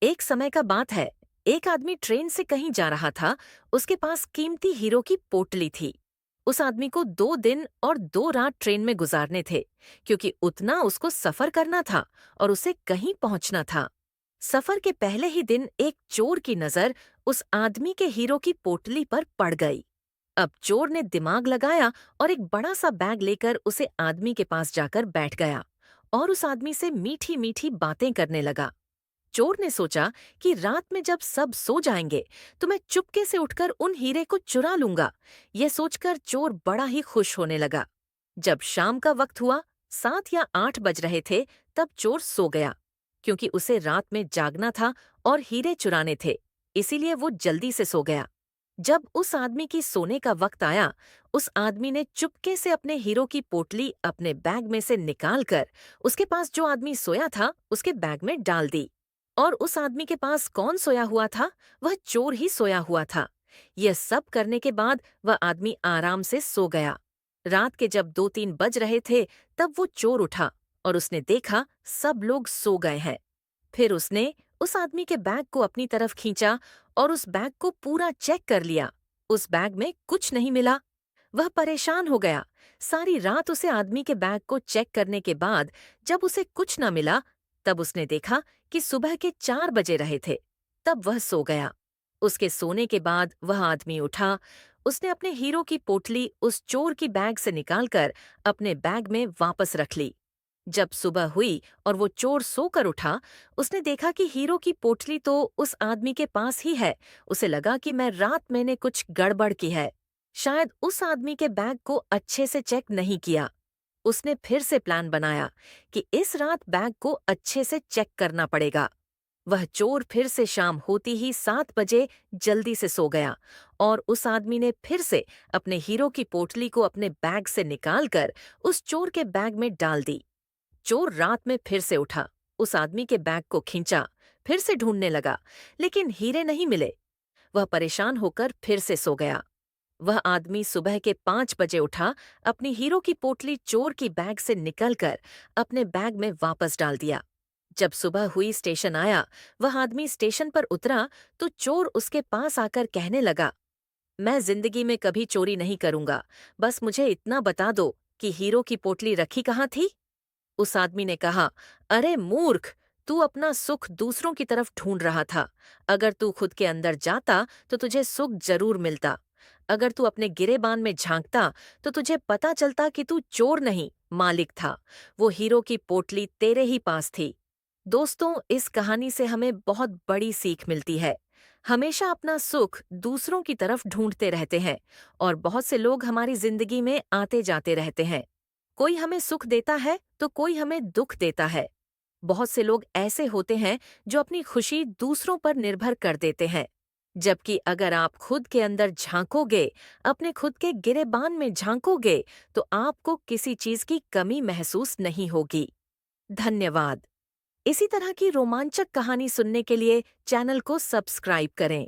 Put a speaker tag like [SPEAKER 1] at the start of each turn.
[SPEAKER 1] एक समय का बात है। एक आदमी ट्रेन से कहीं जा रहा था। उसके पास कीमती हीरो की पोटली थी। उस आदमी को 2 दिन और 2 रात ट्रेन में गुजारने थे, क्योंकि उतना उसको सफर करना था और उसे कहीं पहुंचना था। सफर के पहले ही दिन एक चोर की नजर उस आदमी के हीरो की पोटली पर पड़ गई। अब चोर ने दिमाग लगाया और एक बड़ा सा बैग लेकर उसे आदमी के पास जाकर बैठ गया और उस आदमी से मीठी मीठी बातें करने लगा। चोर ने सोचा कि रात में जब सब सो जाएंगे तो मैं चुपके से उठकर उन हीरे को चुरा लूंगा। यह सोचकर चोर बड़ा ही खुश होने लगा। जब शाम का वक्त हुआ, 7 या 8 बज रहे थे, तब चोर सो गया, क्योंकि उसे रात में जागना था और हीरे चुराने थे। इसीलिए वो जल्दी से सो गया। जब उस आदमी की सोने का वक्त आया, उस आदमी ने चुपके से अपने हीरो की पोटली अपने बैग में से निकालकर उसके पास जो आदमी सोया था उसके बैग में डाल दी। और उस आदमी के पास कौन सोया हुआ था? वह चोर ही सोया हुआ था। यह सब करने के बाद वह आदमी आराम से सो गया। रात के जब 2-3 बज रहे थे, तब वो चोर उठा और उसने देखा सब लोग सो गए हैं। फिर उसने उस आदमी के बैग को अपनी तरफ खींचा और उस बैग को पूरा चेक कर लिया। उस बैग में कुछ नहीं मिला। वह परेशान हो गया। सारी रात उसे आदमी के बैग को चेक करने के बाद जब उसे कुछ न मिला, तब उसने देखा कि सुबह के 4 बजे रहे थे। तब वह सो गया। उसके सोने के बाद वह आदमी उठा। उसने अपने हीरो की पोटली उस चोर की बैग से निकालकर अपने बैग में वापस रख ली। जब सुबह हुई और वो चोर सोकर उठा, उसने देखा कि हीरो की पोटली तो उस आदमी के पास ही है। उसे लगा कि मैं रात मैंने कुछ गड़बड़ की है। शायद उस आदमी के बैग को अच्छे से चेक नहीं किया। उसने फिर से प्लान बनाया कि इस रात बैग को अच्छे से चेक करना पड़ेगा। वह चोर फिर से शाम होती ही 7 बजे जल्दी से सो गया और उस आदमी ने फिर से अपने हीरो की पोटली को अपने बैग से निकालकर उस चोर के बैग में डाल दी। चोर रात में फिर से उठा, उस आदमी के बैग को खींचा, फिर से ढूंढने लगा, लेकिन हीरे नहीं मिले। वह परेशान होकर फिर से सो गया। वह आदमी सुबह के 5 बजे उठा, अपनी हीरो की पोटली चोर की बैग से निकलकर अपने बैग में वापस डाल दिया। जब सुबह हुई, स्टेशन आया। वह आदमी स्टेशन पर उतरा तो चोर उसके पास आकर कहने लगा, मैं जिंदगी में कभी चोरी नहीं करूंगा, बस मुझे इतना बता दो कि हीरो की पोटली रखी कहाँ थी। उस आदमी ने कहा, अरे मूर्ख, तू अपना सुख दूसरों की तरफ ढूंढ रहा था। अगर तू खुद के अंदर जाता तो तुझे सुख जरूर मिलता। अगर तू अपने गिरेबान में झांकता तो तुझे पता चलता कि तू चोर नहीं, मालिक था। वो हीरो की पोटली तेरे ही पास थी। दोस्तों, इस कहानी से हमें बहुत बड़ी सीख मिलती है। हमेशा अपना सुख दूसरों की तरफ ढूंढते रहते हैं और बहुत से लोग हमारी जिंदगी में आते जाते रहते हैं। कोई हमें सुख देता है तो कोई हमें दुख देता है। बहुत से लोग ऐसे होते हैं जो अपनी खुशी दूसरों पर निर्भर कर देते हैं। जबकि अगर आप खुद के अंदर झांकोगे, अपने खुद के गिरेबान में झांकोगे, तो आपको किसी चीज की कमी महसूस नहीं होगी। धन्यवाद। इसी तरह की रोमांचक कहानी सुनने के लिए चैनल को सब्सक्राइब करें।